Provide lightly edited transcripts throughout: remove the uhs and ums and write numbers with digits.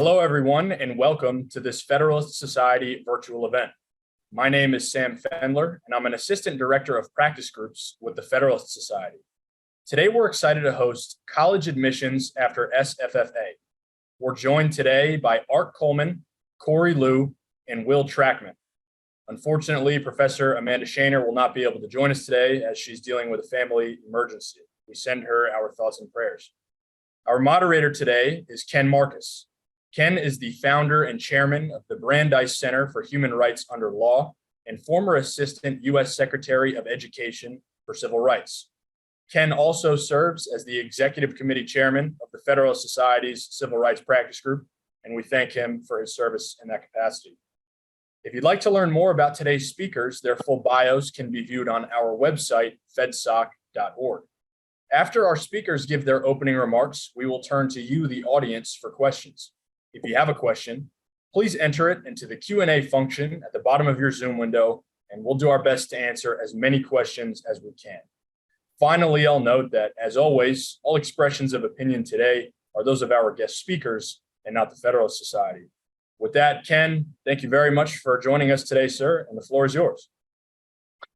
Hello, everyone, and welcome to this Federalist Society virtual event. My name is Sam Fendler, and I'm an Assistant Director of Practice Groups with the Federalist Society. Today, we're excited to host College Admissions After SFFA. We're joined today by Art Coleman, Corey Liu, and Will Trackman. Unfortunately, Professor Amanda Shaner will not be able to join us today as she's dealing with a family emergency. We send her our thoughts and prayers. Our moderator today is Ken Marcus. Ken is the founder and chairman of the Brandeis Center for Human Rights Under Law and former Assistant U.S. Secretary of Education for Civil Rights. Ken also serves as the Executive Committee Chairman of the Federalist Society's Civil Rights Practice Group, and we thank him for his service in that capacity. If you'd like to learn more about today's speakers, their full bios can be viewed on our website, fedsoc.org. After our speakers give their opening remarks, we will turn to you, the audience, for questions. If you have a question, please enter it into the Q&A function at the bottom of your Zoom window, and we'll do our best to answer as many questions as we can. Finally, I'll note that, as always, all expressions of opinion today are those of our guest speakers and not the Federalist Society. With that, Ken, thank you very much for joining us today, sir, and the floor is yours.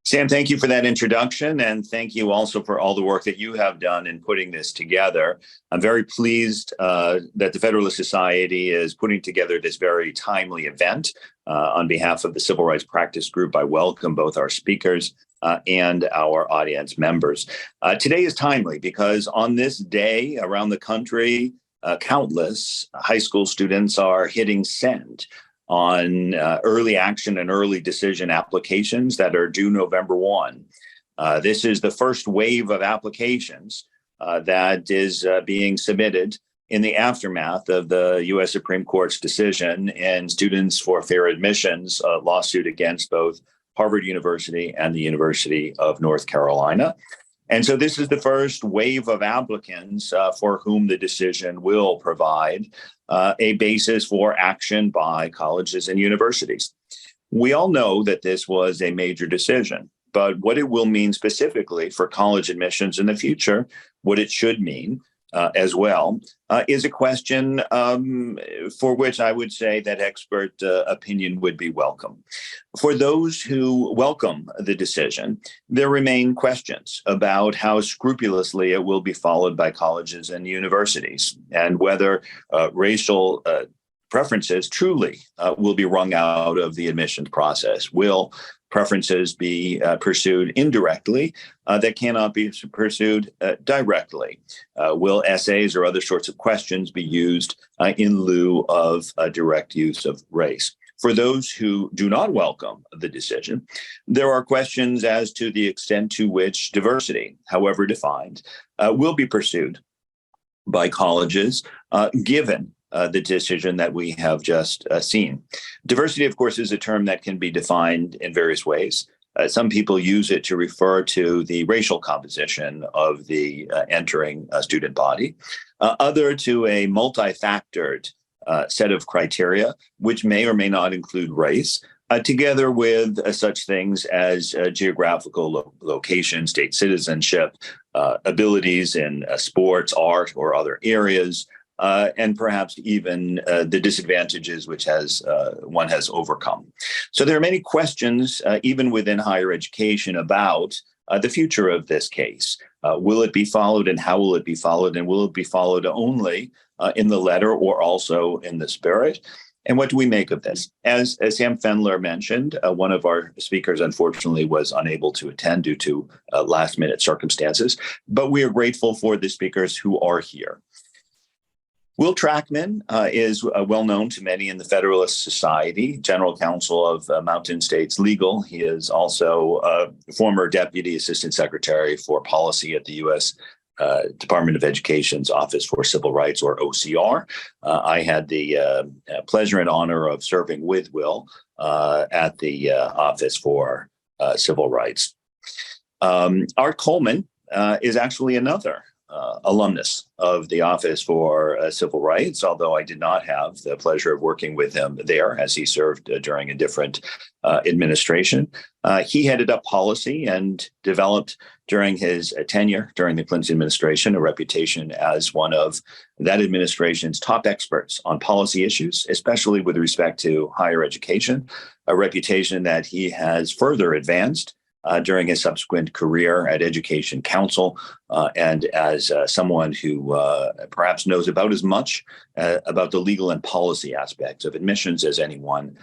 Sam, thank you for that introduction, and thank you also for all the work that you have done in putting this together. I'm very pleased that the Federalist Society is putting together this very timely event. On behalf of the Civil Rights Practice Group, I welcome both our speakers and our audience members. Today is timely because on this day around the country, countless high school students are hitting send on early action and early decision applications that are due November 1. This is the first wave of applications that is being submitted in the aftermath of the U.S. Supreme Court's decision in Students for Fair Admissions lawsuit against both Harvard University and the University of North Carolina. And so this is the first wave of applicants for whom the decision will provide a basis for action by colleges and universities. We all know that this was a major decision, but what it will mean specifically for college admissions in the future, what it should mean as well, is a question for which I would say that expert opinion would be welcome. For those who welcome the decision, there remain questions about how scrupulously it will be followed by colleges and universities, and whether racial preferences truly will be wrung out of the admissions process. Will preferences be pursued indirectly that cannot be pursued directly? Will essays or other sorts of questions be used in lieu of direct use of race? For those who do not welcome the decision, there are questions as to the extent to which diversity, however defined, will be pursued by colleges given the decision that we have just seen. Diversity, of course, is a term that can be defined in various ways. Some people use it to refer to the racial composition of the entering student body, other to a multi-factored set of criteria, which may or may not include race, together with such things as geographical location, state citizenship, abilities in sports, art, or other areas, and perhaps even the disadvantages which one has overcome. So there are many questions, even within higher education, about the future of this case. Will it be followed, and how will it be followed? And will it be followed only in the letter or also in the spirit? And what do we make of this? As Sam Fendler mentioned, one of our speakers, unfortunately, was unable to attend due to last-minute circumstances, but we are grateful for the speakers who are here. Will Trackman is well known to many in the Federalist Society, General Counsel of Mountain States Legal. He is also a former Deputy Assistant Secretary for Policy at the U.S. Department of Education's Office for Civil Rights, or OCR. I had the pleasure and honor of serving with Will at the Office for Civil Rights. Art Coleman is actually another alumnus of the Office for Civil Rights, although I did not have the pleasure of working with him there as he served during a different administration. He headed up policy and developed during his tenure during the Clinton administration a reputation as one of that administration's top experts on policy issues, especially with respect to higher education, a reputation that he has further advanced during his subsequent career at Education Council, and as someone who perhaps knows about as much about the legal and policy aspects of admissions as anyone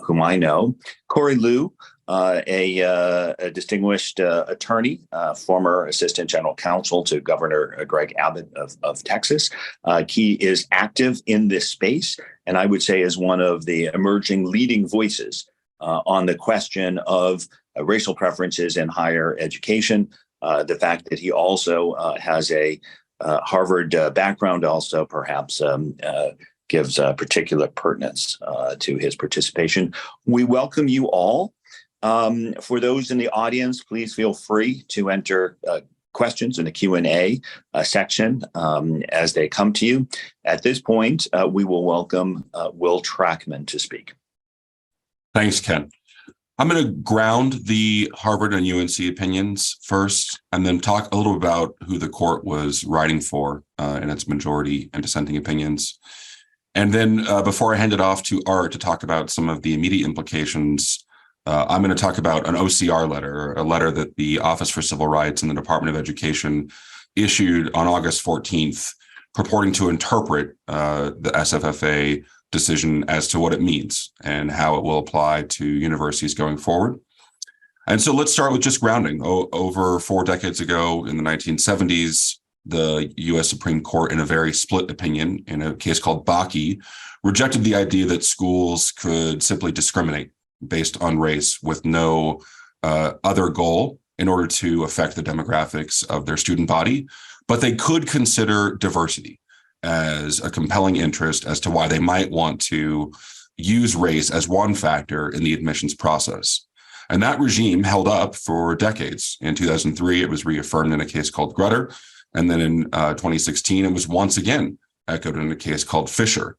whom I know. Corey Liu, a distinguished attorney, former Assistant General Counsel to Governor Greg Abbott of Texas. He is active in this space, and I would say is one of the emerging leading voices on the question of racial preferences in higher education. The fact that he also has a Harvard background also perhaps gives particular pertinence to his participation. We welcome you all. For those in the audience, please feel free to enter questions in the Q&A section as they come to you. At this point, we will welcome Will Trackman to speak. Thanks, Ken. I'm going to ground the Harvard and UNC opinions first, and then talk a little about who the court was writing for in its majority and dissenting opinions. And then before I hand it off to Art to talk about some of the immediate implications, I'm going to talk about an OCR letter, a letter that the Office for Civil Rights and the Department of Education issued on August 14th, purporting to interpret the SFFA decision as to what it means and how it will apply to universities going forward. And so let's start with just grounding. Over 4 decades ago in the 1970s, the U.S. Supreme Court, in a very split opinion in a case called Bakke, rejected the idea that schools could simply discriminate based on race with no other goal in order to affect the demographics of their student body, but they could consider diversity as a compelling interest as to why they might want to use race as one factor in the admissions process. And that regime held up for decades. In 2003, it was reaffirmed in a case called Grutter. And then in 2016, it was once again echoed in a case called Fisher.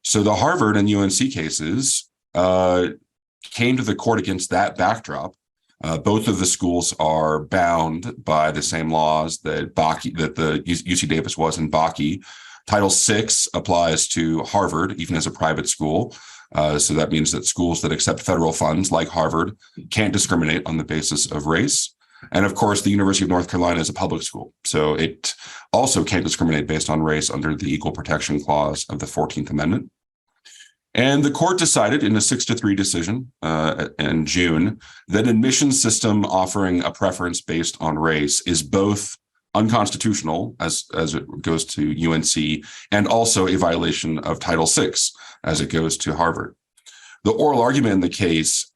So the Harvard and UNC cases came to the court against that backdrop. Both of the schools are bound by the same laws that the UC Davis was in Bakke. Title VI applies to Harvard, even as a private school. So that means that schools that accept federal funds, like Harvard, can't discriminate on the basis of race. And of course, the University of North Carolina is a public school, so it also can't discriminate based on race under the Equal Protection Clause of the 14th Amendment. And the court decided in a 6-3 decision in June that an admissions system offering a preference based on race is both unconstitutional as it goes to UNC, and also a violation of Title VI as it goes to Harvard. The oral argument in the case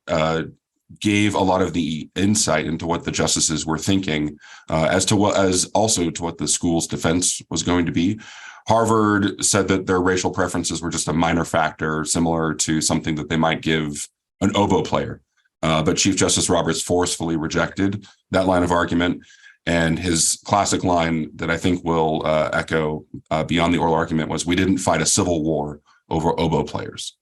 gave a lot of the insight into what the justices were thinking as also to what the school's defense was going to be. Harvard said that their racial preferences were just a minor factor, similar to something that they might give an oboe player. But Chief Justice Roberts forcefully rejected that line of argument. And his classic line that I think will echo beyond the oral argument was, "We didn't fight a civil war over oboe players."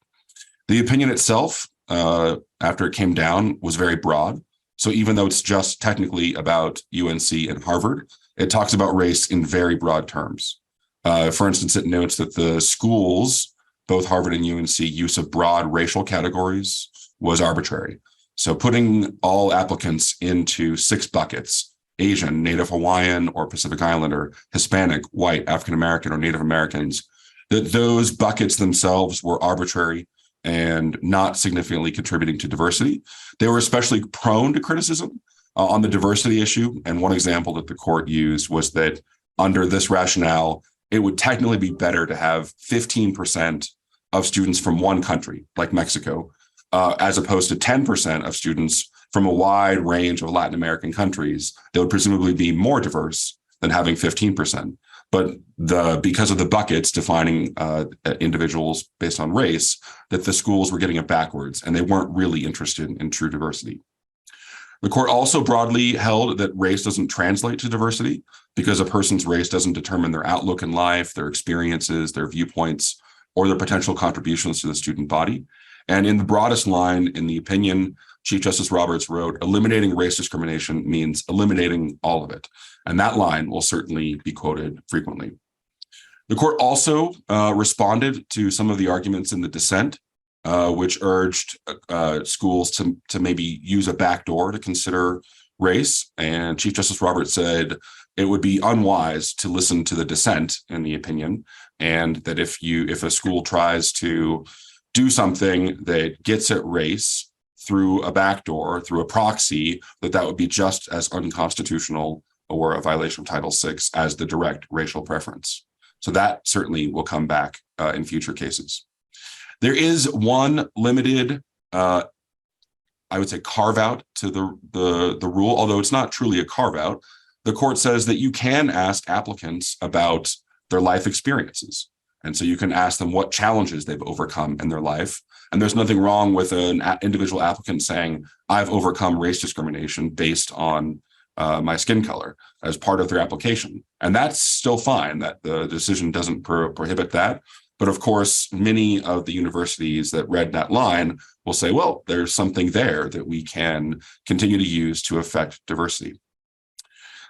The opinion itself, after it came down, was very broad. So even though it's just technically about UNC and Harvard, it talks about race in very broad terms. For instance, it notes that the schools, both Harvard and UNC, use of broad racial categories was arbitrary. So putting all applicants into 6 buckets, Asian, Native Hawaiian, or Pacific Islander, Hispanic, white, African American, or Native Americans, that those buckets themselves were arbitrary and not significantly contributing to diversity. They were especially prone to criticism on the diversity issue. And one example that the court used was that under this rationale, it would technically be better to have 15% of students from one country, like Mexico, as opposed to 10% of students from a wide range of Latin American countries that would presumably be more diverse than having 15%. But because of the buckets defining individuals based on race, that the schools were getting it backwards, and they weren't really interested in true diversity. The court also broadly held that race doesn't translate to diversity. because a person's race doesn't determine their outlook in life, their experiences, their viewpoints, or their potential contributions to the student body. And in the broadest line in the opinion, Chief Justice Roberts wrote, eliminating race discrimination means eliminating all of it. And that line will certainly be quoted frequently. The court also responded to some of the arguments in the dissent, which urged schools to maybe use a backdoor to consider race. And Chief Justice Roberts said it would be unwise to listen to the dissent in the opinion, and that if a school tries to do something that gets at race through a backdoor, through a proxy, that would be just as unconstitutional or a violation of Title VI as the direct racial preference. So that certainly will come back in future cases. There is one limited, I would say, carve out to the rule, although it's not truly a carve out. The court says that you can ask applicants about their life experiences. And so you can ask them what challenges they've overcome in their life. And there's nothing wrong with an individual applicant saying, I've overcome race discrimination based on my skin color as part of their application. And that's still fine, that the decision doesn't prohibit that. But of course, many of the universities that read that line will say, well, there's something there that we can continue to use to affect diversity.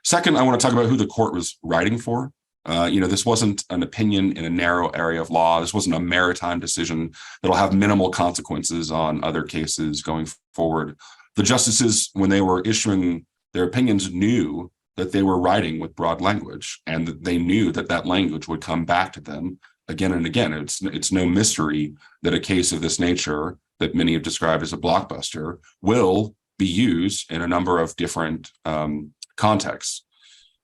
Second, I want to talk about who the court was writing for. This wasn't an opinion in a narrow area of law. This wasn't a maritime decision that'll have minimal consequences on other cases going forward. The justices, when they were issuing their opinions, knew that they were writing with broad language, and that they knew that that language would come back to them again and again. It's no mystery that a case of this nature, that many have described as a blockbuster, will be used in a number of different contexts.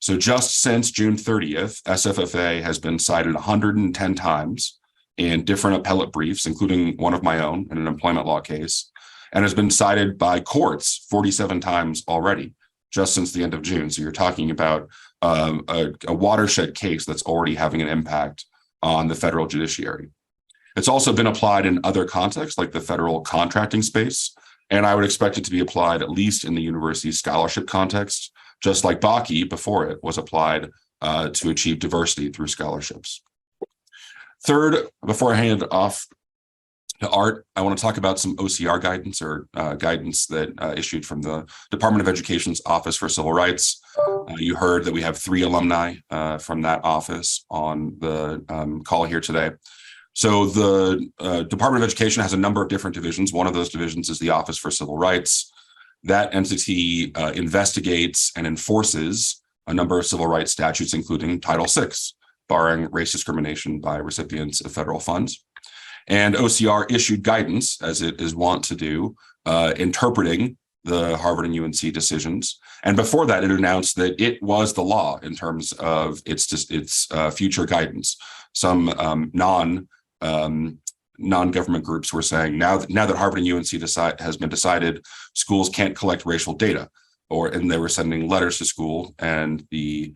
So just since June 30th, SFFA has been cited 110 times in different appellate briefs, including one of my own in an employment law case, and has been cited by courts 47 times already, just since the end of June. So you're talking about a watershed case that's already having an impact on the federal judiciary. It's also been applied in other contexts, like the federal contracting space, and I would expect it to be applied at least in the university scholarship context, just like Bakke before it was applied to achieve diversity through scholarships. Third, before I hand it off to Art, I want to talk about some OCR guidance, or guidance that issued from the Department of Education's Office for Civil Rights. You heard that we have 3 alumni from that office on the call here today. So the Department of Education has a number of different divisions. One of those divisions is the Office for Civil Rights. That entity investigates and enforces a number of civil rights statutes, including Title VI, barring race discrimination by recipients of federal funds. And OCR issued guidance, as it is wont to do, interpreting the Harvard and UNC decisions. And before that, it announced that it was the law in terms of its future guidance. Some non-government groups were saying now that Harvard and UNC has been decided, schools can't collect racial data, and they were sending letters to school, and the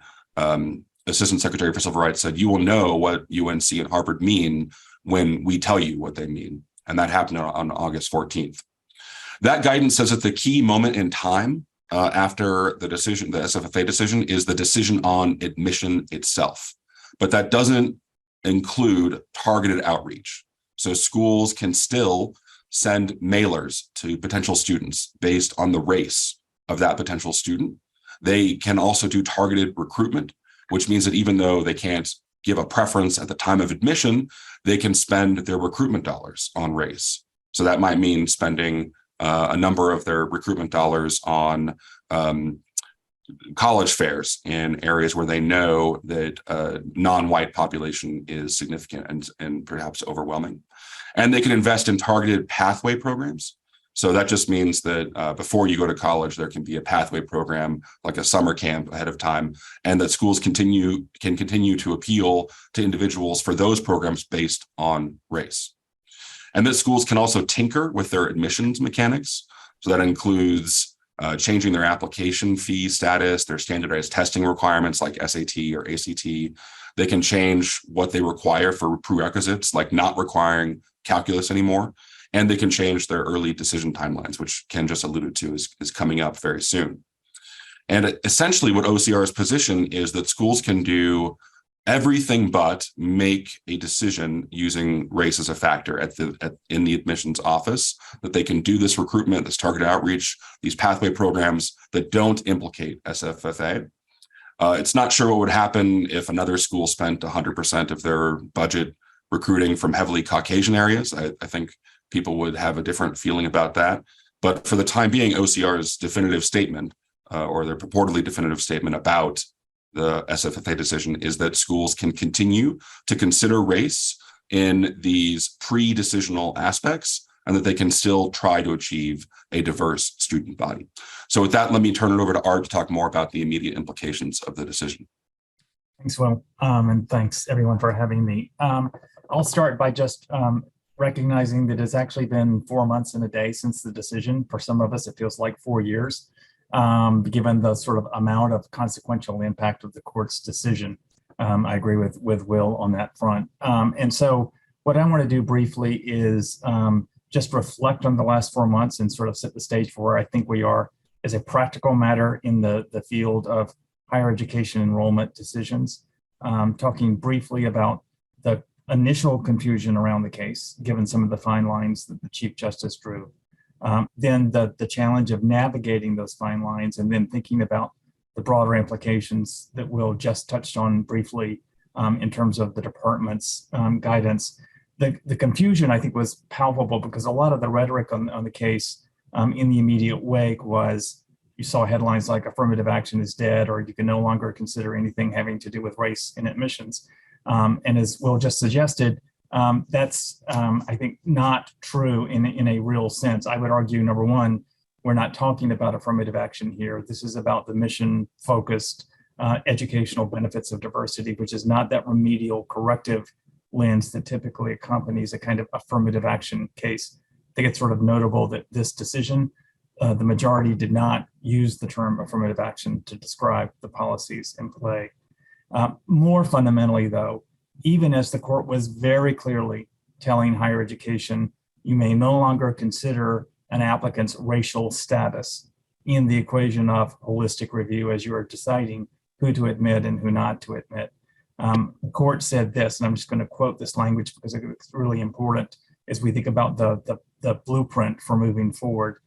Assistant Secretary for Civil Rights said, you will know what UNC and Harvard mean when we tell you what they mean. And that happened on August 14th. That guidance says that the key moment in time after the decision, the SFFA decision, is the decision on admission itself. But that doesn't include targeted outreach. So schools can still send mailers to potential students based on the race of that potential student. They can also do targeted recruitment, which means that even though they can't give a preference at the time of admission, they can spend their recruitment dollars on race. So that might mean spending a number of their recruitment dollars on college fairs in areas where they know that non-white population is significant and perhaps overwhelming. And they can invest in targeted pathway programs. So that just means that before you go to college, there can be a pathway program, like a summer camp ahead of time, and that schools can continue to appeal to individuals for those programs based on race. And that schools can also tinker with their admissions mechanics. So that includes changing their application fee status, their standardized testing requirements like SAT or ACT. They can change what they require for prerequisites, like not requiring calculus anymore. And they can change their early decision timelines, which Ken just alluded to is coming up very soon. And essentially what OCR's position is that schools can do everything but make a decision using race as a factor in the admissions office, that they can do this recruitment, this targeted outreach, these pathway programs that don't implicate SFFA. It's not sure what would happen if another school spent 100% of their budget recruiting from heavily Caucasian areas. I think people would have a different feeling about that. But for the time being, OCR's definitive statement, or their purportedly definitive statement about the SFFA decision, is that schools can continue to consider race in these pre-decisional aspects, and that they can still try to achieve a diverse student body. So with that, let me turn it over to Art to talk more about the immediate implications of the decision. Thanks, Will, and thanks everyone for having me. I'll start by just recognizing that it's actually been 4 months and a day since the decision. For some of us, it feels like 4 years, given the sort of amount of consequential impact of the court's decision. I agree with Will on that front. And so what I want to do briefly is just reflect on the last 4 months and sort of set the stage for where I think we are as a practical matter in the field of higher education enrollment decisions. Talking briefly about the initial confusion around the case, given some of the fine lines that the Chief Justice drew. Then the challenge of navigating those fine lines, and then thinking about the broader implications that Will just touched on briefly in terms of the department's guidance. The confusion, I think, was palpable because a lot of the rhetoric on the case in the immediate wake was, you saw headlines like affirmative action is dead, or you can no longer consider anything having to do with race in admissions. And as Will just suggested, that's, I think, not true in a real sense. I would argue, number one, we're not talking about affirmative action here. This is about the mission-focused educational benefits of diversity, which is not that remedial corrective lens that typically accompanies a kind of affirmative action case. I think it's sort of notable that this decision, the majority did not use the term affirmative action to describe the policies in play. More fundamentally, though, even as the court was very clearly telling higher education, you may no longer consider an applicant's racial status in the equation of holistic review as you are deciding who to admit and who not to admit. The court said this, and I'm just going to quote this language because it's really important as we think about the blueprint for moving forward.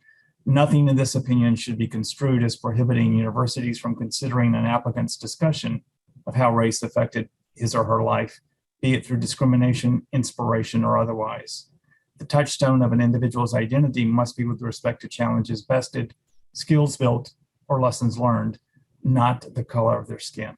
Nothing in this opinion should be construed as prohibiting universities from considering an applicant's discussion of how race affected his or her life, be it through discrimination, inspiration, or otherwise. The touchstone of an individual's identity must be with respect to challenges bested, skills built, or lessons learned, not the color of their skin.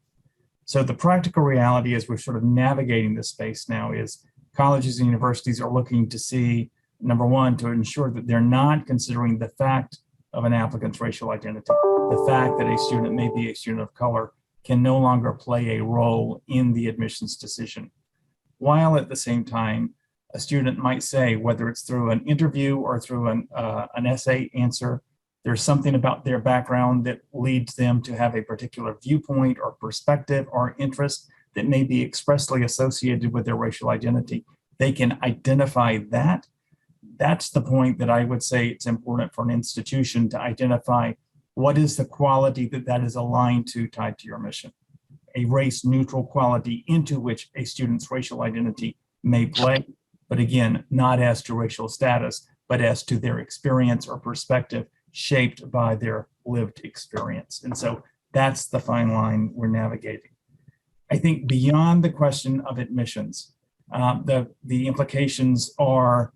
So the practical reality as we're sort of navigating this space now is colleges and universities are looking to see, number one, to ensure that they're not considering the fact of an applicant's racial identity. The fact that a student may be a student of color can no longer play a role in the admissions decision. While at the same time, a student might say, whether it's through an interview or through an essay answer, there's something about their background that leads them to have a particular viewpoint or perspective or interest that may be expressly associated with their racial identity. They can identify that. That's the point that I would say it's important for an institution to identify what is the quality that is aligned to, tied to your mission. A race-neutral quality into which a student's racial identity may play, but again, not as to racial status, but as to their experience or perspective shaped by their lived experience. And so that's the fine line we're navigating. I think beyond the question of admissions, the implications are,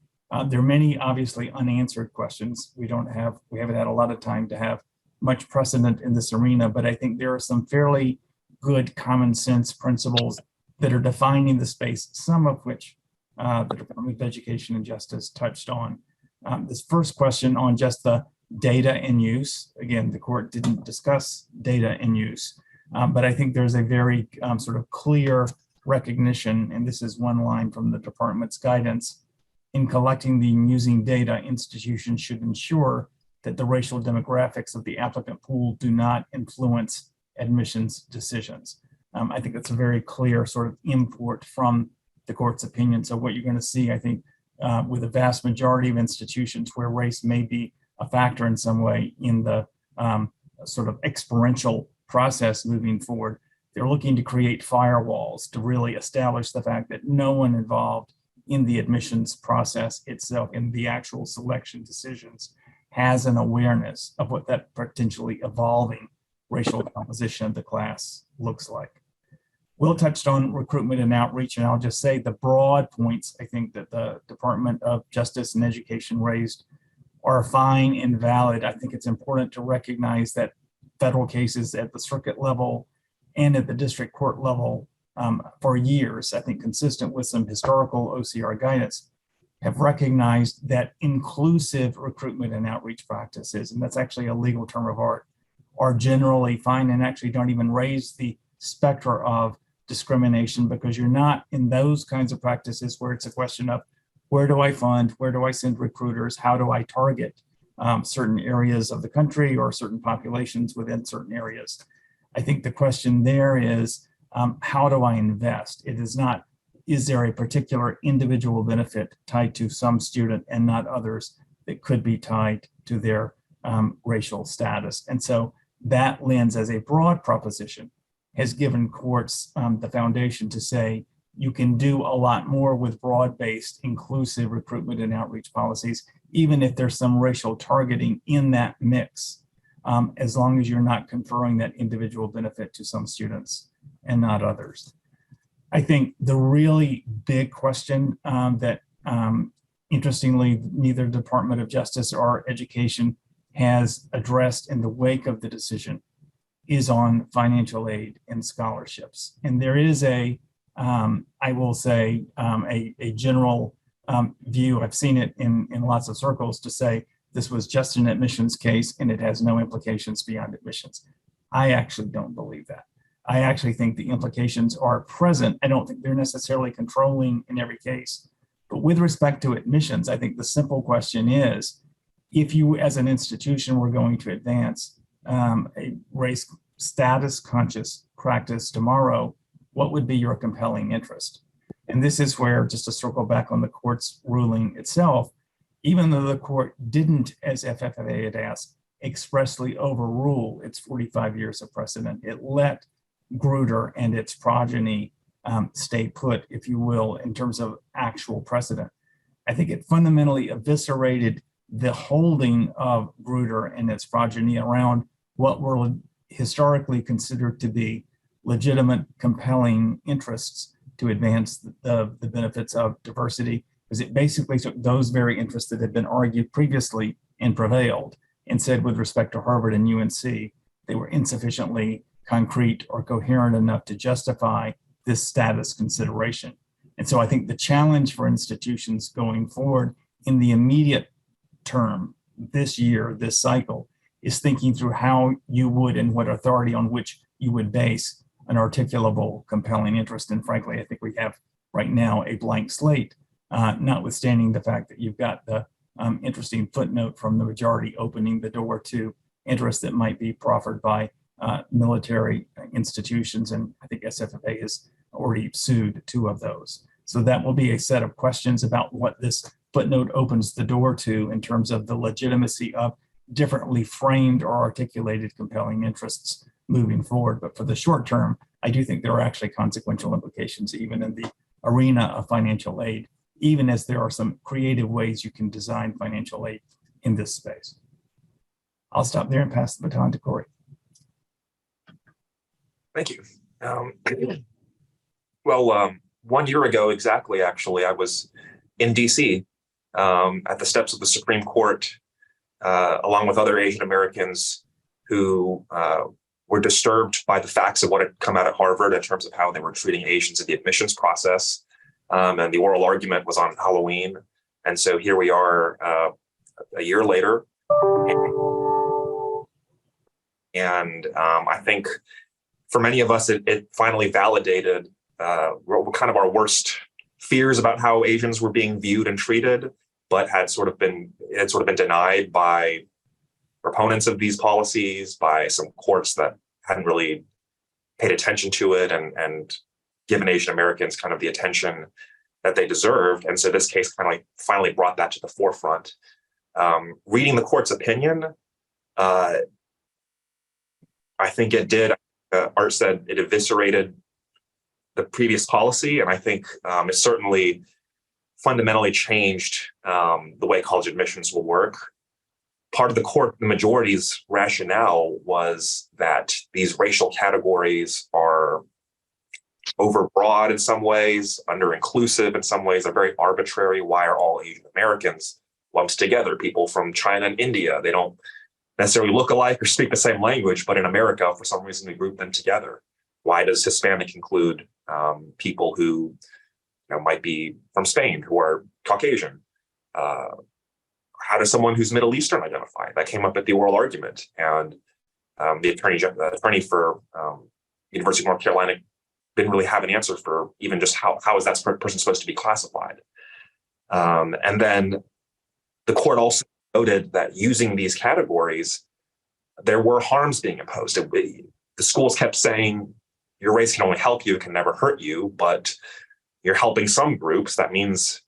there are many obviously unanswered questions. We haven't had a lot of time to have much precedent in this arena, but I think there are some fairly good common sense principles that are defining the space, some of which the Department of Education and Justice touched on. This first question on just the data in use, again, the court didn't discuss data in use, but I think there's a very sort of clear recognition, and this is one line from the department's guidance, in collecting and using data, institutions should ensure that the racial demographics of the applicant pool do not influence admissions decisions. I think that's a very clear sort of import from the court's opinion. So what you're going to see, I think, with a vast majority of institutions where race may be a factor in some way in the sort of experiential process moving forward. They're looking to create firewalls to really establish the fact that no one involved in the admissions process itself, in the actual selection decisions, has an awareness of what that potentially evolving racial composition of the class looks like. Will touched on recruitment and outreach, and I'll just say the broad points I think that the Department of Justice and Education raised are fine and valid. I think it's important to recognize that federal cases at the circuit level and at the district court level for years, I think consistent with some historical OCR guidance, have recognized that inclusive recruitment and outreach practices, and that's actually a legal term of art, are generally fine and actually don't even raise the specter of discrimination, because you're not in those kinds of practices where it's a question of where do I fund, where do I send recruiters, how do I target certain areas of the country or certain populations within certain areas. I think the question there is, how do I invest? It is not, is there a particular individual benefit tied to some student and not others that could be tied to their racial status? And so that lens, as a broad proposition, has given courts the foundation to say you can do a lot more with broad-based inclusive recruitment and outreach policies, even if there's some racial targeting in that mix, as long as you're not conferring that individual benefit to some students and not others. I think the really big question that interestingly, neither Department of Justice or Education has addressed in the wake of the decision is on financial aid and scholarships. And there is I will say, a general view, I've seen it in lots of circles, to say this was just an admissions case and it has no implications beyond admissions. I actually don't believe that. I actually think the implications are present. I don't think they're necessarily controlling in every case. But with respect to admissions, I think the simple question is, if you as an institution were going to advance a race status conscious practice tomorrow, what would be your compelling interest? And this is where, just to circle back on the court's ruling itself, even though the court didn't, as SFFA had asked, expressly overrule its 45 years of precedent, it let Grutter and its progeny stay put, if you will, in terms of actual precedent. I think it fundamentally eviscerated the holding of Grutter and its progeny around what were historically considered to be legitimate, compelling interests to advance the benefits of diversity, because it basically took those very interests that had been argued previously and prevailed and said, with respect to Harvard and UNC, they were insufficiently concrete or coherent enough to justify this status consideration. And so I think the challenge for institutions going forward in the immediate term, this year, this cycle, is thinking through how you would and what authority on which you would base an articulable, compelling interest. And frankly, I think we have right now a blank slate, notwithstanding the fact that you've got the interesting footnote from the majority opening the door to interest that might be proffered by military institutions. And I think SFFA has already sued 2 of those. So that will be a set of questions about what this footnote opens the door to in terms of the legitimacy of differently framed or articulated compelling interests moving forward. But for the short term, I do think there are actually consequential implications even in the arena of financial aid, even as there are some creative ways you can design financial aid in this space. I'll stop there and pass the baton to Corey. Thank you. Well, 1 year ago exactly, actually, I was in DC at the steps of the Supreme Court, along with other Asian Americans who were disturbed by the facts of what had come out at Harvard in terms of how they were treating Asians in the admissions process. And the oral argument was on Halloween. And so here we are a year later. And I think for many of us, it finally validated kind of our worst fears about how Asians were being viewed and treated, but had sort of been denied by proponents of these policies, by some courts that hadn't really paid attention to it and given Asian Americans kind of the attention that they deserved. And so this case kind of like finally brought that to the forefront. Reading the court's opinion, I think it did. Art said it eviscerated the previous policy, and I think it certainly fundamentally changed the way college admissions will work. Part of the majority's rationale was that these racial categories are overbroad in some ways, under-inclusive in some ways, are very arbitrary. Why are all Asian Americans lumped together? People from China and India, they don't necessarily look alike or speak the same language, but in America, for some reason, we group them together. Why does Hispanic include people who might be from Spain, who are Caucasian? How does someone who's Middle Eastern identify? That came up at the oral argument, and the attorney for University of North Carolina didn't really have an answer for even just how is that person supposed to be classified. And then the court also noted that using these categories, there were harms being imposed. The schools kept saying, your race can only help you, it can never hurt you, but you're helping some groups. That means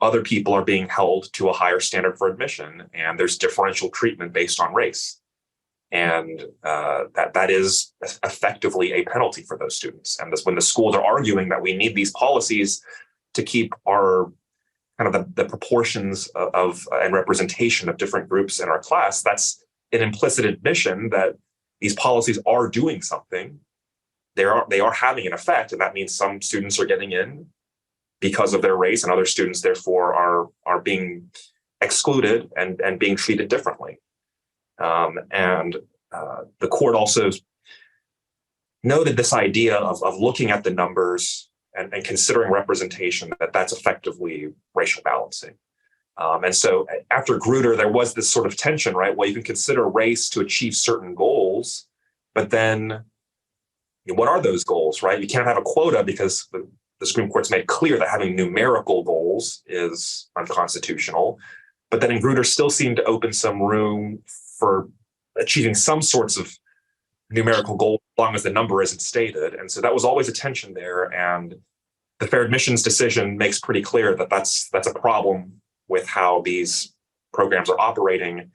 other people are being held to a higher standard for admission, and there's differential treatment based on race. And that is effectively a penalty for those students. And when the schools are arguing that we need these policies to keep our kind of the proportions of and representation of different groups in our class, that's an implicit admission that these policies are doing something. They are having an effect, and that means some students are getting in because of their race, and other students therefore are being excluded and being treated differently. And the court also noted this idea of looking at the numbers and considering representation, that's effectively racial balancing. And so after Grutter, there was this sort of tension, right? Well, you can consider race to achieve certain goals, but then what are those goals, right? You can't have a quota because the Supreme Court's made clear that having numerical goals is unconstitutional. But then in Grutter still seemed to open some room for achieving some sorts of numerical goal as long as the number isn't stated. And so that was always a tension there. And the fair admissions decision makes pretty clear that that's a problem with how these programs are operating.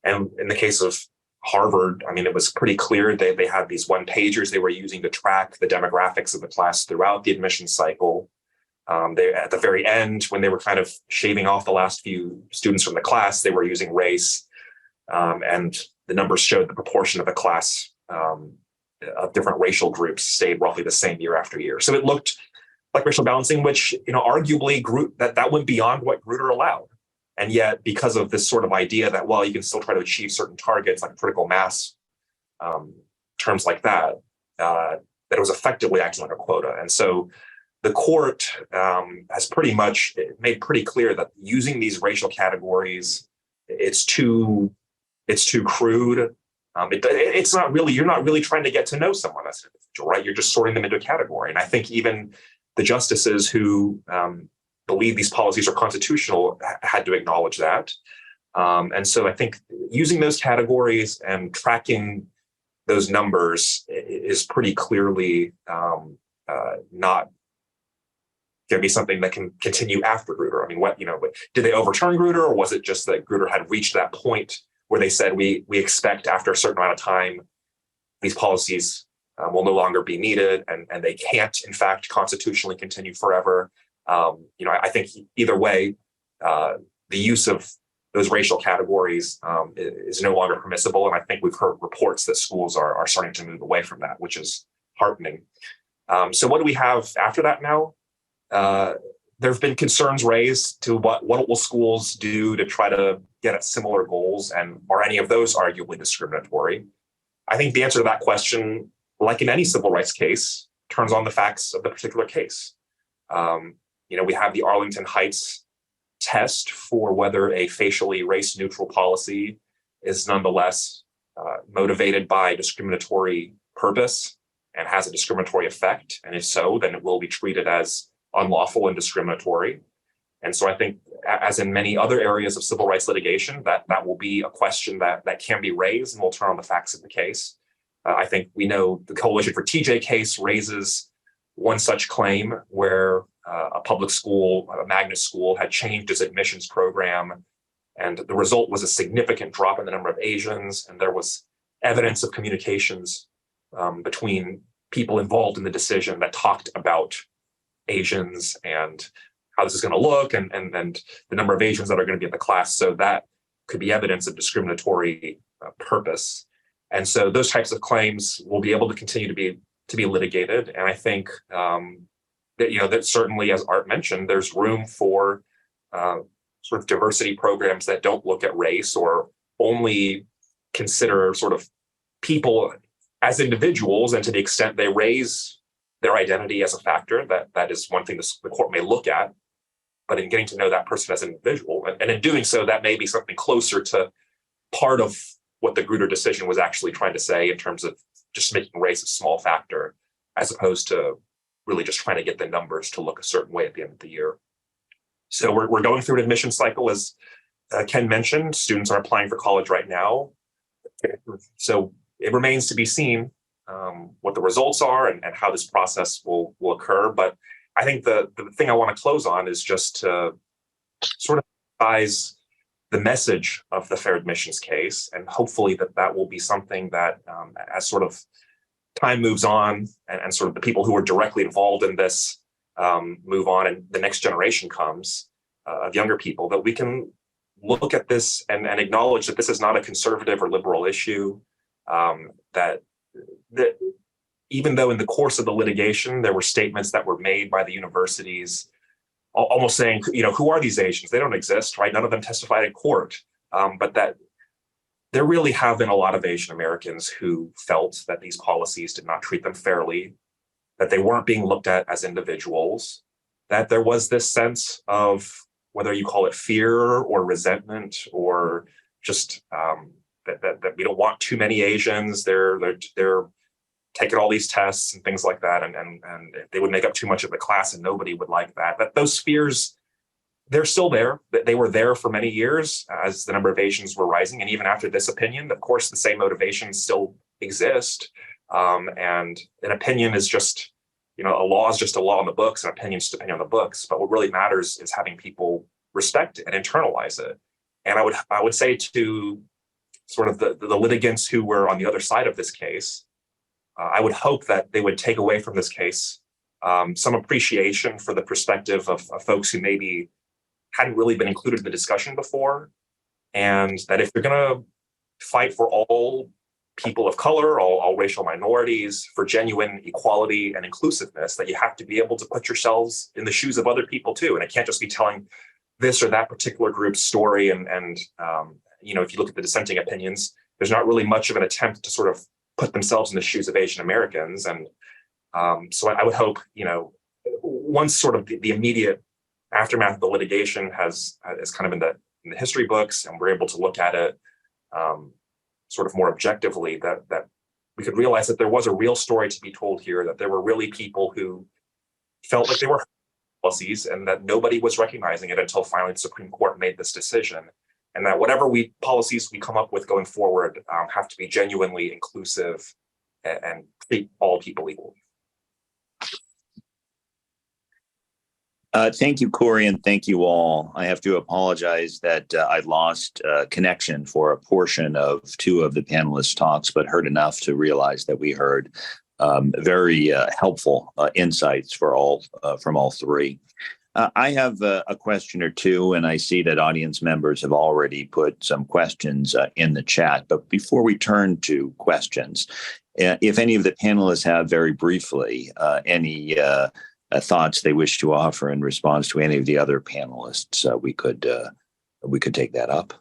And in the case of Harvard, I mean, it was pretty clear they had these one-pagers they were using to track the demographics of the class throughout the admission cycle. They, at the very end, when they were kind of shaving off the last few students from the class, they were using race. And the numbers showed the proportion of the class of different racial groups stayed roughly the same year after year. So it looked like racial balancing, which, arguably that went beyond what Grutter allowed. And yet, because of this sort of idea that, well, you can still try to achieve certain targets like critical mass, terms like that, that it was effectively acting like a quota. And so the court has pretty much made pretty clear that using these racial categories, it's too crude. It's not really, you're not really trying to get to know someone as an individual, right? You're just sorting them into a category. And I think even the justices who believe these policies are constitutional had to acknowledge that. And so I think using those categories and tracking those numbers is pretty clearly not going to be something that can continue after Grutter. I mean, did they overturn Grutter, or was it just that Grutter had reached that point where they said we expect after a certain amount of time these policies will no longer be needed and they can't, in fact, constitutionally continue forever? I think either way, the use of those racial categories is no longer permissible. And I think we've heard reports that schools are starting to move away from that, which is heartening. So what do we have after that now? There have been concerns raised to what will schools do to try to get at similar goals, and are any of those arguably discriminatory? I think the answer to that question, like in any civil rights case, turns on the facts of the particular case. We have the Arlington Heights test for whether a facially race-neutral policy is nonetheless motivated by discriminatory purpose and has a discriminatory effect. And if so, then it will be treated as unlawful and discriminatory. And so I think, as in many other areas of civil rights litigation, that will be a question that can be raised, and we'll turn on the facts of the case. I think we know the Coalition for TJ case raises one such claim where a public school, a magnet school, had changed its admissions program, and the result was a significant drop in the number of Asians, and there was evidence of communications between people involved in the decision that talked about Asians and how this is going to look and the number of Asians that are going to be in the class. So that could be evidence of discriminatory purpose. And so those types of claims will be able to continue to be litigated. And I think that certainly, as Art mentioned, there's room for sort of diversity programs that don't look at race or only consider sort of people as individuals, and to the extent they raise their identity as a factor, that is one thing the court may look at. But in getting to know that person as an individual, and in doing so, that may be something closer to part of what the Grutter decision was actually trying to say in terms of just making race a small factor, as opposed to really just trying to get the numbers to look a certain way at the end of the year. So we're going through an admission cycle, as Ken mentioned. Students are applying for college right now. So it remains to be seen what the results are and how this process will occur. But I think the thing I want to close on is just to sort of emphasize the message of the fair admissions case, and hopefully that will be something that as sort of time moves on and sort of the people who are directly involved in this move on and the next generation comes of younger people, that we can look at this and acknowledge that this is not a conservative or liberal issue, that even though in the course of the litigation, there were statements that were made by the universities almost saying, who are these Asians? They don't exist, right? None of them testified in court. But that there really have been a lot of Asian Americans who felt that these policies did not treat them fairly, that they weren't being looked at as individuals, that there was this sense of, whether you call it fear or resentment or just that we don't want too many Asians, they're taking all these tests and things like that, and they would make up too much of the class and nobody would like that. But those fears, they're still there. They were there for many years as the number of Asians were rising. And even after this opinion, of course, the same motivations still exist. And an opinion is just, a law is just a law in the books, and opinion is just opinion on the books. But what really matters is having people respect it and internalize it. And I would say to sort of the litigants who were on the other side of this case, I would hope that they would take away from this case some appreciation for the perspective of folks who maybe hadn't really been included in the discussion before. And that if you're going to fight for all people of color, all racial minorities, for genuine equality and inclusiveness, that you have to be able to put yourselves in the shoes of other people too. And it can't just be telling this or that particular group's story. And if you look at the dissenting opinions, there's not really much of an attempt to sort of put themselves in the shoes of Asian Americans. And so I would hope, once sort of the immediate aftermath of the litigation is kind of in the history books, and we're able to look at it sort of more objectively, that we could realize that there was a real story to be told here, that there were really people who felt like they were policies and that nobody was recognizing it until finally the Supreme Court made this decision. And that whatever policies we come up with going forward have to be genuinely inclusive and treat all people equally. Thank you, Corey, and thank you all. I have to apologize that I lost connection for a portion of two of the panelists' talks, but heard enough to realize that we heard very helpful insights from all three. I have a question or two, and I see that audience members have already put some questions in the chat. But before we turn to questions, if any of the panelists have very briefly any thoughts they wish to offer in response to any of the other panelists, we could take that up.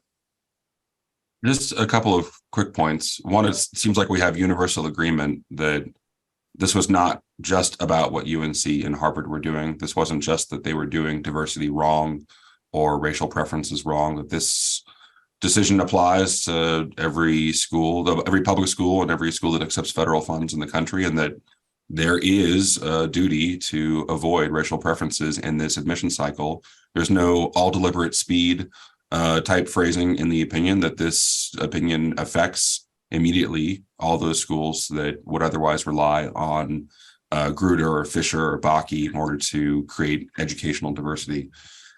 Just a couple of quick points. One, it seems like we have universal agreement that this was not just about what UNC and Harvard were doing. This wasn't just that they were doing diversity wrong or racial preferences wrong, that this decision applies to every school, every public school and every school that accepts federal funds in the country, and that there is a duty to avoid racial preferences in this admission cycle. There's no all deliberate speed type phrasing in the opinion, that this opinion affects immediately all those schools that would otherwise rely on Grutter or Fisher or Bakke in order to create educational diversity.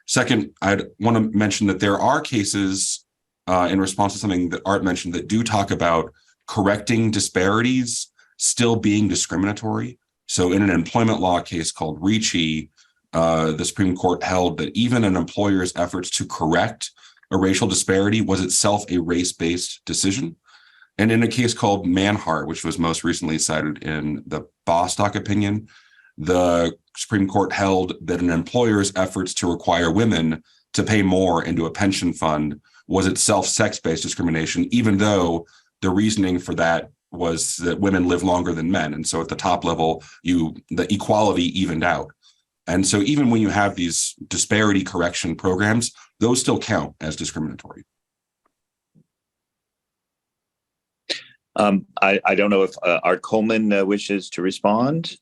Second, I'd want to mention that there are cases in response to something that Art mentioned that do talk about correcting disparities still being discriminatory. So in an employment law case called Ricci, the Supreme Court held that even an employer's efforts to correct a racial disparity was itself a race-based decision. And in a case called Manhart, which was most recently cited in the Bostock opinion, the Supreme Court held that an employer's efforts to require women to pay more into a pension fund was itself sex-based discrimination, even though the reasoning for that was that women live longer than men. And so at the top level, the equality evened out. And so even when you have these disparity correction programs, those still count as discriminatory. I don't know if Art Coleman wishes to respond.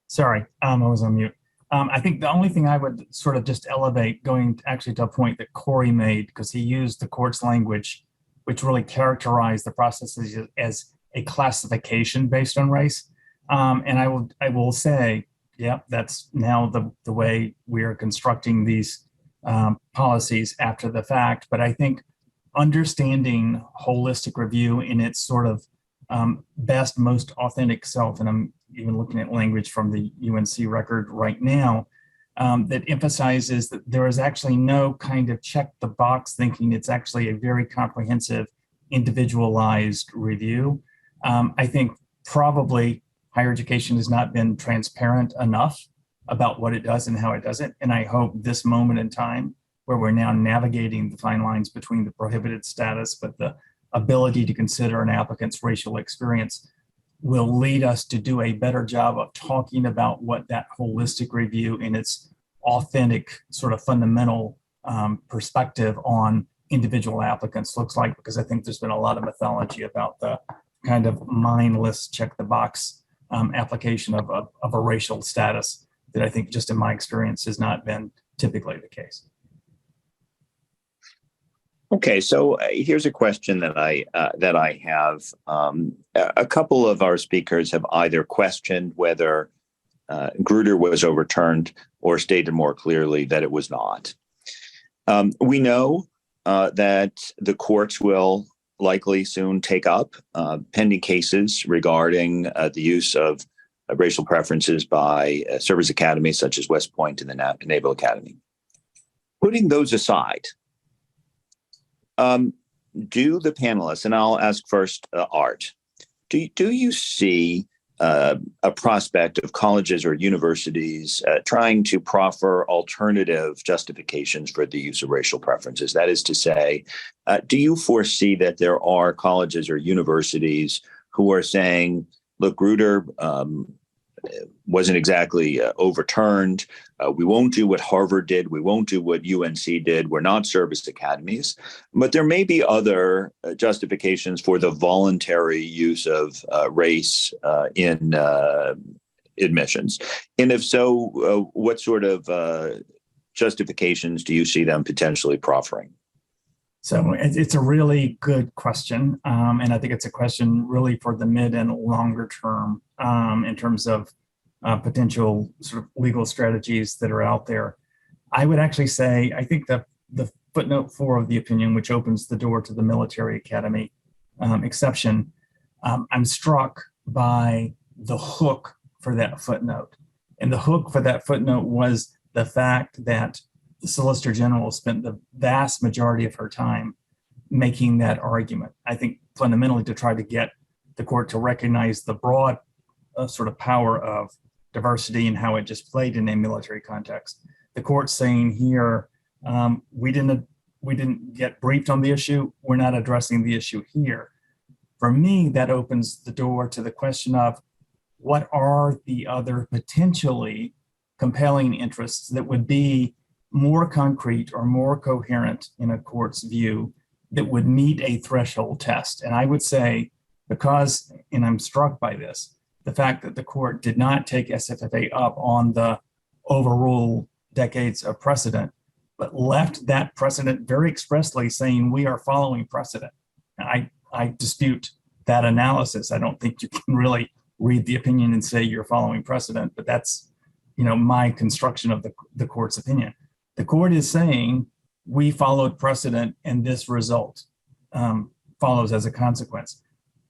Sorry, I was on mute. I think the only thing I would sort of just elevate, going actually to a point that Corey made, because he used the court's language, which really characterized the process as a classification based on race. And I will say, yeah, that's now the way we are constructing these policies after the fact. But I think understanding holistic review in its sort of best, most authentic self, and I'm even looking at language from the UNC record right now, that emphasizes that there is actually no kind of check the box thinking. It's actually a very comprehensive, individualized review. I think probably higher education has not been transparent enough about what it does and how it does it. And I hope this moment in time, where we're now navigating the fine lines between the prohibited status, but the ability to consider an applicant's racial experience, will lead us to do a better job of talking about what that holistic review in its authentic sort of fundamental perspective on individual applicants looks like, because I think there's been a lot of mythology about the kind of mindless check the box application of a racial status that I think, just in my experience, has not been typically the case. Okay, so here's a question that I have. A couple of our speakers have either questioned whether Grutter was overturned or stated more clearly that it was not. We know that the courts will likely soon take up pending cases regarding the use of racial preferences by service academies such as West Point and the Naval Academy. Putting those aside, do the panelists, and I'll ask first Art, do you see a prospect of colleges or universities trying to proffer alternative justifications for the use of racial preferences? That is to say, do you foresee that there are colleges or universities who are saying, look, Grutter wasn't exactly overturned. We won't do what Harvard did. We won't do what UNC did. We're not service academies. But there may be other justifications for the voluntary use of race in admissions. And if so, what sort of justifications do you see them potentially proffering? So it's a really good question. And I think it's a question really for the mid and longer term in terms of potential sort of legal strategies that are out there. I would actually say, I think that the footnote 4 of the opinion, which opens the door to the military academy exception, I'm struck by the hook for that footnote. And the hook for that footnote was the fact that the Solicitor General spent the vast majority of her time making that argument. I think fundamentally to try to get the court to recognize the broad sort of power of diversity and how it just played in a military context. The court saying here, we didn't get briefed on the issue. We're not addressing the issue here. For me, that opens the door to the question of what are the other potentially compelling interests that would be more concrete or more coherent in a court's view that would meet a threshold test. And I would say, because, and I'm struck by this, the fact that the court did not take SFFA up on the overrule decades of precedent, but left that precedent very expressly saying we are following precedent. And I dispute that analysis. I don't think you can really read the opinion and say you're following precedent, but that's, my construction of the court's opinion. The court is saying we followed precedent and this result follows as a consequence.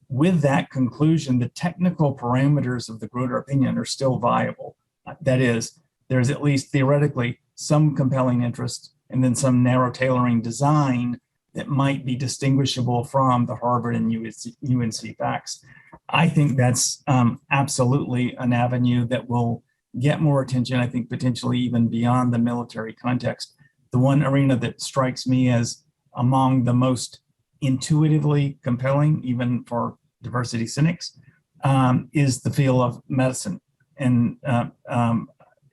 With that conclusion, the technical parameters of the Groter opinion are still viable. That is, there's at least theoretically some compelling interest and then some narrow tailoring design that might be distinguishable from the Harvard and UNC facts. I think that's absolutely an avenue that will get more attention, I think potentially even beyond the military context. The one arena that strikes me as among the most intuitively compelling, even for diversity cynics, is the field of medicine and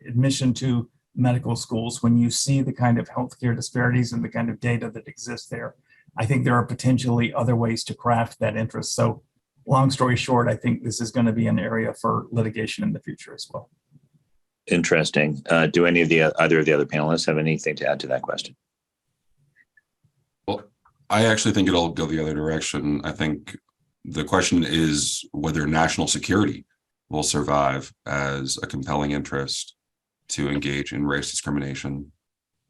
admission to medical schools. When you see the kind of healthcare disparities and the kind of data that exists there, I think there are potentially other ways to craft that interest. So long story short, I think this is going to be an area for litigation in the future as well. Interesting. Do either of the other panelists have anything to add to that question? Well, I actually think it'll go the other direction. I think the question is whether national security will survive as a compelling interest to engage in race discrimination.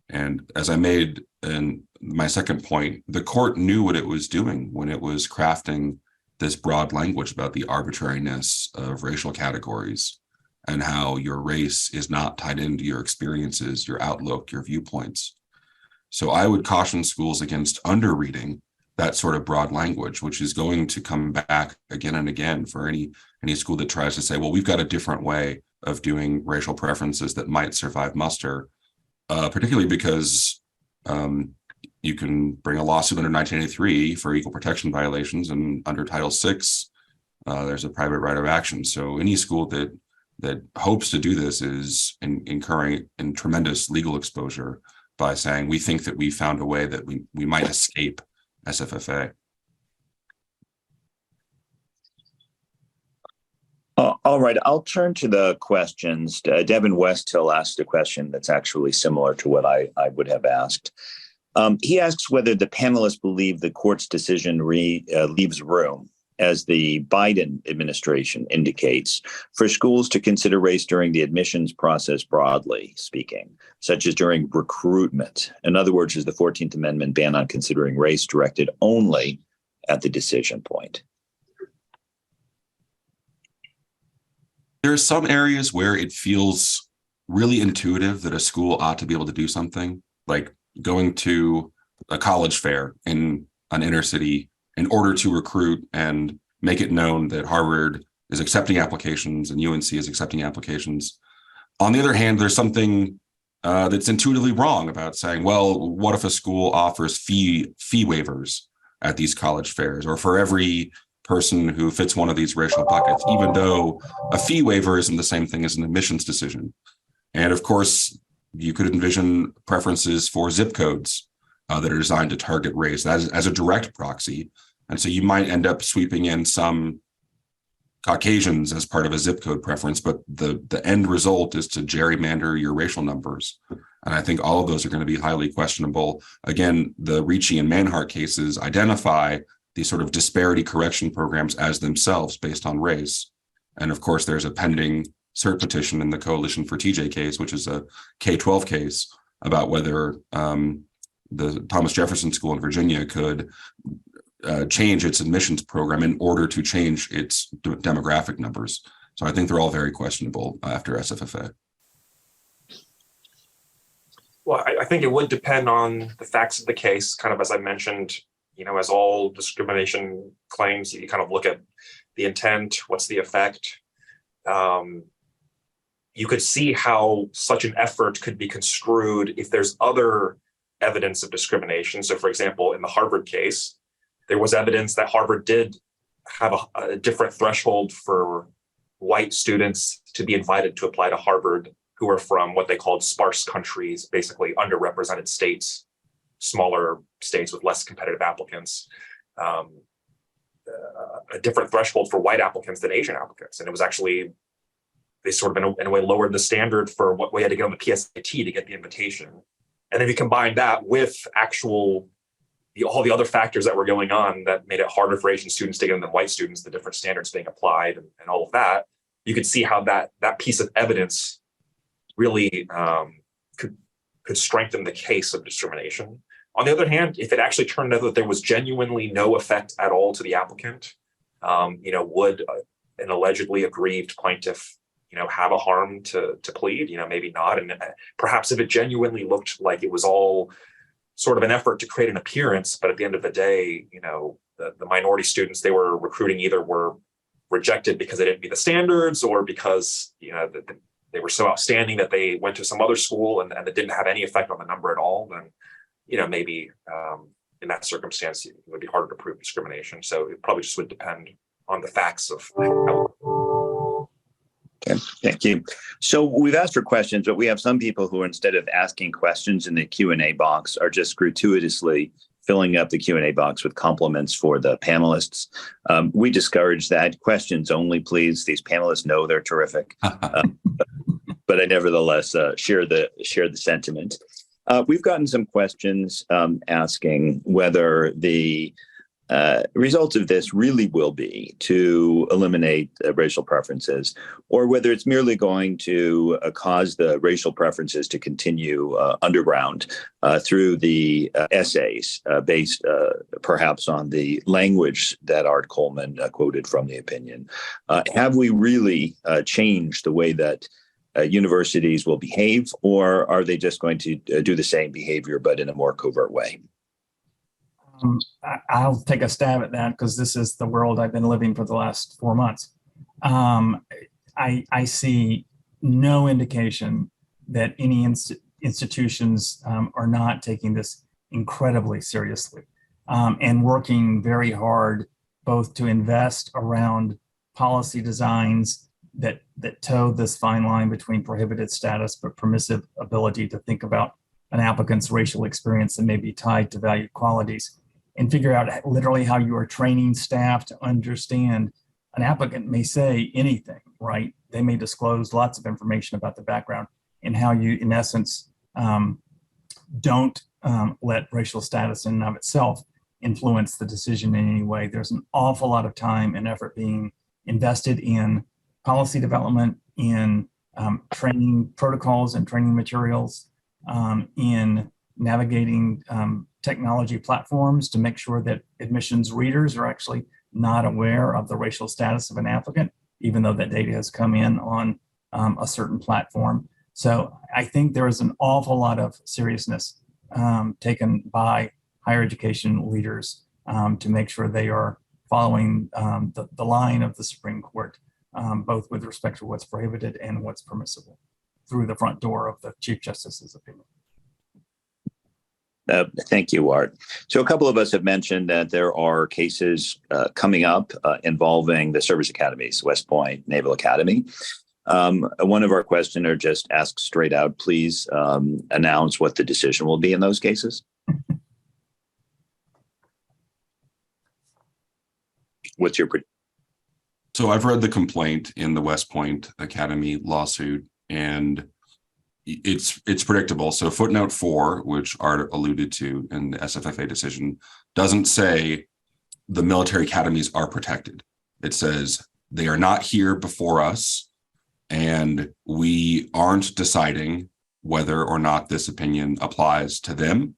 And as I made in my second point, the court knew what it was doing when it was crafting this broad language about the arbitrariness of racial categories and how your race is not tied into your experiences, your outlook, your viewpoints. So I would caution schools against underreading that sort of broad language, which is going to come back again and again for any school that tries to say, well, we've got a different way of doing racial preferences that might survive muster, particularly because you can bring a lawsuit under 1983 for equal protection violations, and under Title VI, there's a private right of action. So any school that hopes to do this is incurring in tremendous legal exposure by saying, we think that we found a way that we might escape SFFA. All right, I'll turn to the questions. Devin Westhill asked a question that's actually similar to what I would have asked. He asks whether the panelists believe the court's decision leaves room, as the Biden administration indicates, for schools to consider race during the admissions process broadly speaking, such as during recruitment. In other words, is the 14th Amendment ban on considering race directed only at the decision point? There are some areas where it feels really intuitive that a school ought to be able to do something, like going to a college fair in an inner city in order to recruit and make it known that Harvard is accepting applications and UNC is accepting applications. On the other hand, there's something that's intuitively wrong about saying, well, what if a school offers fee waivers at these college fairs, or for every person who fits one of these racial buckets, even though a fee waiver isn't the same thing as an admissions decision. And of course, you could envision preferences for zip codes that are designed to target race as a direct proxy. And so you might end up sweeping in some Caucasians as part of a zip code preference, but the end result is to gerrymander your racial numbers. And I think all of those are going to be highly questionable. Again, the Ricci and Manhart cases identify these sort of disparity correction programs as themselves based on race. And of course, there's a pending cert petition in the Coalition for TJ case, which is a K-12 case, about whether the Thomas Jefferson School in Virginia could change its admissions program in order to change its demographic numbers. So I think they're all very questionable after SFFA. Well, I think it would depend on the facts of the case, kind of as I mentioned. As all discrimination claims, you kind of look at the intent, what's the effect. You could see how such an effort could be construed if there's other evidence of discrimination. So, for example, in the Harvard case, there was evidence that Harvard did have a different threshold for white students to be invited to apply to Harvard who are from what they called sparse countries, basically underrepresented states, smaller states with less competitive applicants, a different threshold for white applicants than Asian applicants. And it was actually, they sort of in a way lowered the standard for what we had to get on the PSAT to get the invitation. And then you combine that with all the other factors that were going on that made it harder for Asian students to get in than white students, the different standards being applied and all of that, you could see how that piece of evidence really could could strengthen the case of discrimination. On the other hand, if it actually turned out that there was genuinely no effect at all to the applicant, would an allegedly aggrieved plaintiff, have a harm to plead? Maybe not. And perhaps if it genuinely looked like it was all sort of an effort to create an appearance, but at the end of the day, the minority students they were recruiting either were rejected because they didn't meet the standards, or because they were so outstanding that they went to some other school and it didn't have any effect on the number at all, then maybe in that circumstance it would be harder to prove discrimination. So it probably just would depend on the facts of how. Okay, thank you. So we've asked for questions, but we have some people who, instead of asking questions in the Q&A box, are just gratuitously filling up the Q&A box with compliments for the panelists. We discourage that. Questions only, please. These panelists know they're terrific, but I nevertheless share the sentiment. We've gotten some questions asking whether the results of this really will be to eliminate racial preferences, or whether it's merely going to cause the racial preferences to continue underground through the essays based perhaps on the language that Art Coleman quoted from the opinion. Have we really changed the way that universities will behave, or are they just going to do the same behavior but in a more covert way? I'll take a stab at that because this is the world I've been living for the last 4 months. I see no indication that any institutions are not taking this incredibly seriously and working very hard both to invest around policy designs that toe this fine line between prohibited status but permissive ability to think about an applicant's racial experience that may be tied to valued qualities, and figure out literally how you are training staff to understand an applicant may say anything, right? They may disclose lots of information about the background, and how you, in essence, don't let racial status in and of itself influence the decision in any way. There's an awful lot of time and effort being invested in policy development, in training protocols and training materials, in navigating technology platforms to make sure that admissions readers are actually not aware of the racial status of an applicant, even though that data has come in on a certain platform. So I think there is an awful lot of seriousness taken by higher education leaders to make sure they are following the line of the Supreme Court, both with respect to what's prohibited and what's permissible through the front door of the Chief Justice's opinion. Thank you, Art. So a couple of us have mentioned that there are cases coming up involving the service academies, West Point Naval Academy. One of our questioner just asked straight out, please announce what the decision will be in those cases. What's your prediction? So I've read the complaint in the West Point Academy lawsuit, and it's predictable. So footnote 4, which Art alluded to in the SFFA decision, doesn't say the military academies are protected. It says they are not here before us, and we aren't deciding whether or not this opinion applies to them.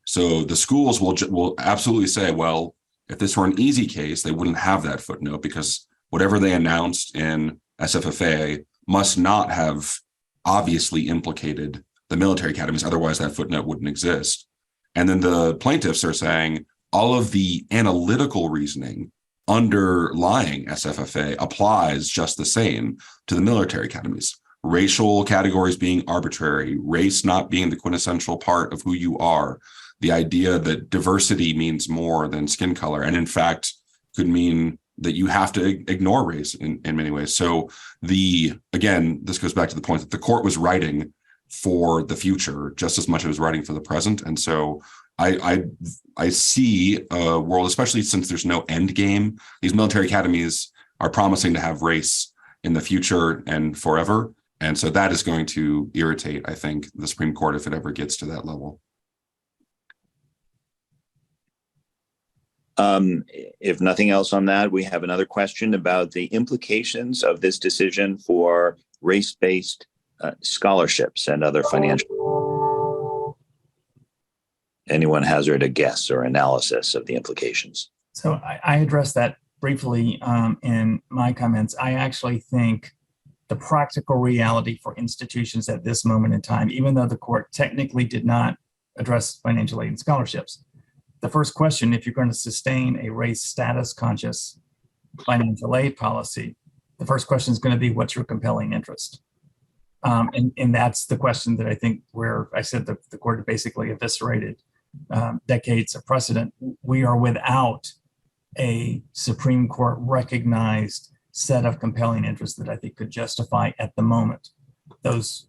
So the schools will absolutely say, well, if this were an easy case, they wouldn't have that footnote, because whatever they announced in SFFA must not have obviously implicated the military academies. Otherwise, that footnote wouldn't exist. And then the plaintiffs are saying all of the analytical reasoning underlying SFFA applies just the same to the military academies. Racial categories being arbitrary, race not being the quintessential part of who you are, the idea that diversity means more than skin color, and in fact could mean that you have to ignore race in many ways. So again, this goes back to the point that the court was writing for the future just as much as it was writing for the present. And so I see a world, especially since there's no end game. These military academies are promising to have race in the future and forever. And so that is going to irritate, I think, the Supreme Court if it ever gets to that level. If nothing else on that, we have another question about the implications of this decision for race-based scholarships and other financial. anyone hazard a guess or analysis of the implications? So I addressed that briefly in my comments. I actually think the practical reality for institutions at this moment in time, even though the court technically did not address financial aid and scholarships, the first question, if you're going to sustain a race status conscious financial aid policy, the first question is going to be, what's your compelling interest? And that's the question that I think where I said the court basically eviscerated decades of precedent. We are without a Supreme Court recognized set of compelling interests that I think could justify at the moment those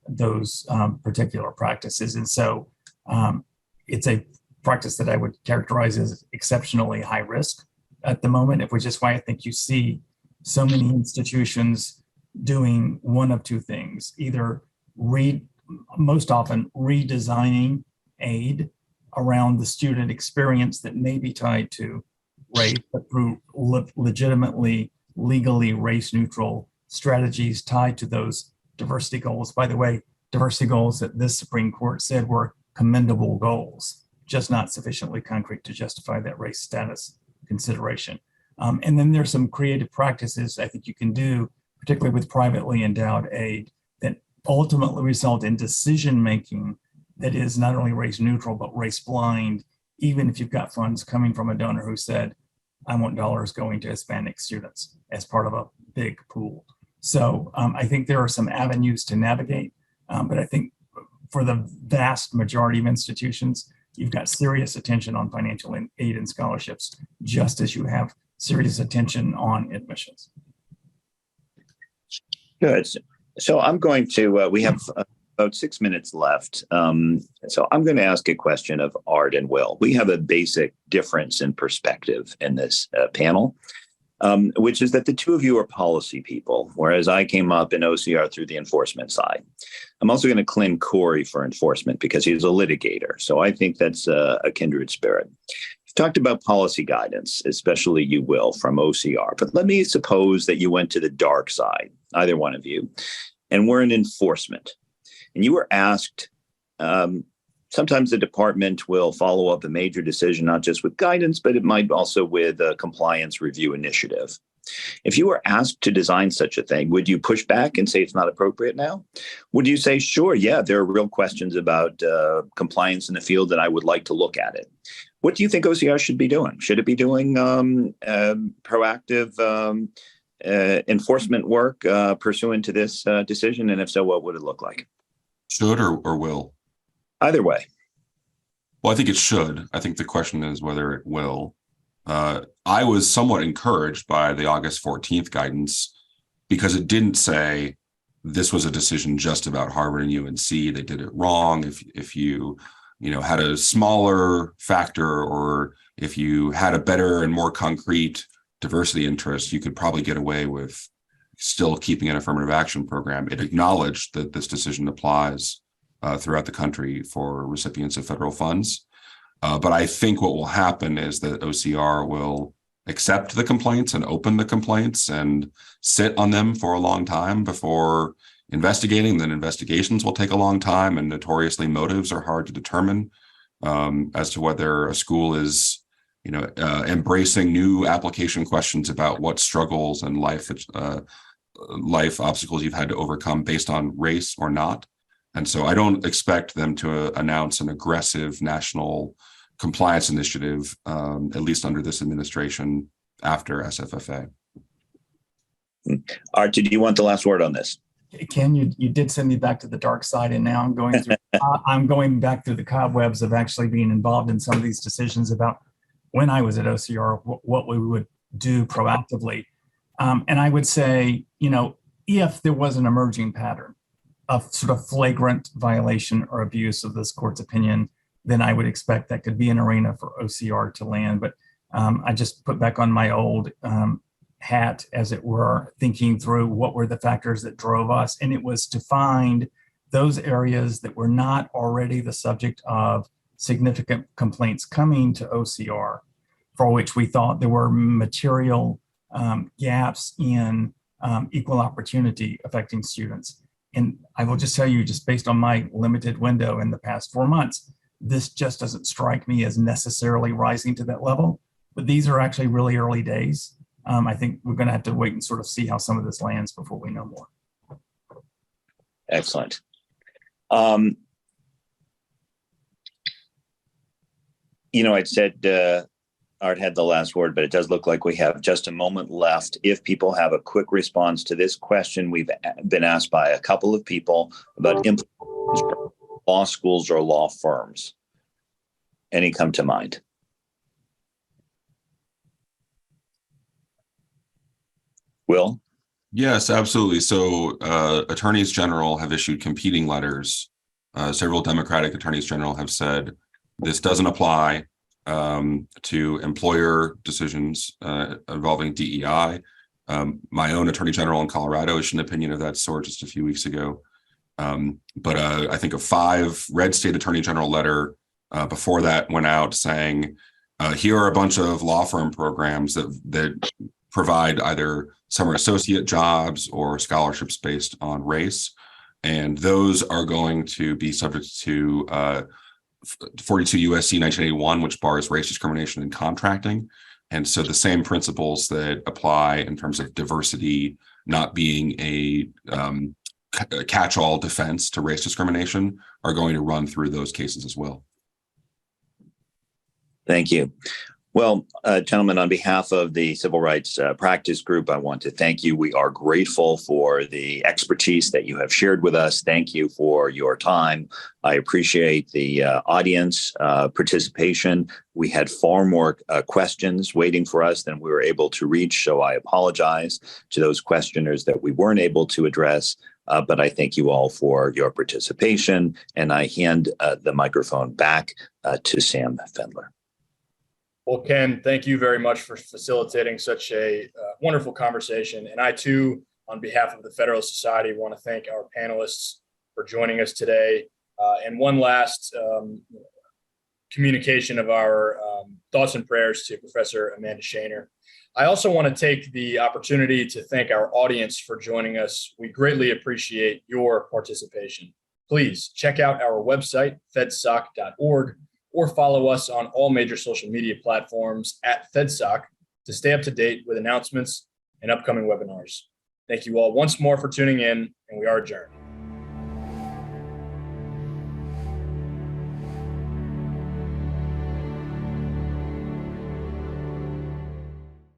particular practices. And so it's a practice that I would characterize as exceptionally high risk at the moment, which is why I think you see so many institutions doing one of two things: either most often redesigning aid around the student experience that may be tied to race, but through legitimately, legally race-neutral strategies tied to those diversity goals. By the way, diversity goals that this Supreme Court said were commendable goals, just not sufficiently concrete to justify that race status consideration. And then there's some creative practices I think you can do, particularly with privately endowed aid, that ultimately result in decision-making that is not only race-neutral, but race-blind, even if you've got funds coming from a donor who said, I want dollars going to Hispanic students as part of a big pool. So I think there are some avenues to navigate, but I think for the vast majority of institutions, you've got serious attention on financial aid and scholarships, just as you have serious attention on admissions. Good. So I'm going to, we have about 6 minutes left. So I'm going to ask a question of Art and Will. We have a basic difference in perspective in this panel, which is that the two of you are policy people, whereas I came up in OCR through the enforcement side. I'm also going to claim Corey for enforcement because he's a litigator. So I think that's a kindred spirit. You've talked about policy guidance, especially you, Will, from OCR. But let me suppose that you went to the dark side, either one of you, and were in enforcement. And you were asked, sometimes the department will follow up a major decision, not just with guidance, but it might also with a compliance review initiative. If you were asked to design such a thing, would you push back and say it's not appropriate now? Would you say, sure, yeah, there are real questions about compliance in the field and I would like to look at it? What do you think OCR should be doing? Should it be doing proactive enforcement work pursuant to this decision? And if so, what would it look like? Should or will? Either way. Well, I think it should. I think the question is whether it will. I was somewhat encouraged by the August 14th guidance because it didn't say this was a decision just about Harvard and UNC. They did it wrong. If you had a smaller factor, or if you had a better and more concrete diversity interest, you could probably get away with still keeping an affirmative action program. It acknowledged that this decision applies throughout the country for recipients of federal funds. But I think what will happen is that OCR will accept the complaints and open the complaints and sit on them for a long time before investigating. Then investigations will take a long time, and notoriously motives are hard to determine as to whether a school is embracing new application questions about what struggles and life obstacles you've had to overcome based on race or not. And so I don't expect them to announce an aggressive national compliance initiative, at least under this administration, after SFFA. Art, do you want the last word on this? Ken, you did send me back to the dark side, and now I'm going through. I'm going back through the cobwebs of actually being involved in some of these decisions about when I was at OCR, what we would do proactively. And I would say, if there was an emerging pattern of sort of flagrant violation or abuse of this court's opinion, then I would expect that could be an arena for OCR to land. But I just put back on my old hat, as it were, thinking through what were the factors that drove us. And it was to find those areas that were not already the subject of significant complaints coming to OCR, for which we thought there were material gaps in equal opportunity affecting students. And I will just tell you, just based on my limited window in the past 4 months, this just doesn't strike me as necessarily rising to that level. But these are actually really early days. I think we're going to have to wait and sort of see how some of this lands before we know more. Excellent. I'd said Art had the last word, but it does look like we have just a moment left. If people have a quick response to this question, we've been asked by a couple of people about law schools or law firms. Any come to mind? Will? Yes, absolutely. So attorneys general have issued competing letters. Several Democratic attorneys general have said this doesn't apply to employer decisions involving DEI. My own attorney general in Colorado issued an opinion of that sort just a few weeks ago. But I think a 5 red state attorney general letter before that went out saying, here are a bunch of law firm programs that provide either summer associate jobs or scholarships based on race. And those are going to be subject to 42 USC 1981, which bars race discrimination in contracting. And so the same principles that apply in terms of diversity not being a catch-all defense to race discrimination are going to run through those cases as well. Thank you. Well, gentlemen, on behalf of the Civil Rights Practice Group, I want to thank you. We are grateful for the expertise that you have shared with us. Thank you for your time. I appreciate the audience participation. We had far more questions waiting for us than we were able to reach, so I apologize to those questioners that we weren't able to address. But I thank you all for your participation, and I hand the microphone back to Sam Fendler. Well, Ken, thank you very much for facilitating such a wonderful conversation. And I, too, on behalf of the Federalist Society, want to thank our panelists for joining us today. And one last communication of our thoughts and prayers to Professor Amanda Shaner. I also want to take the opportunity to thank our audience for joining us. We greatly appreciate your participation. Please check out our website, fedsoc.org, or follow us on all major social media platforms at FedSoc to stay up to date with announcements and upcoming webinars. Thank you all once more for tuning in, and we are adjourned.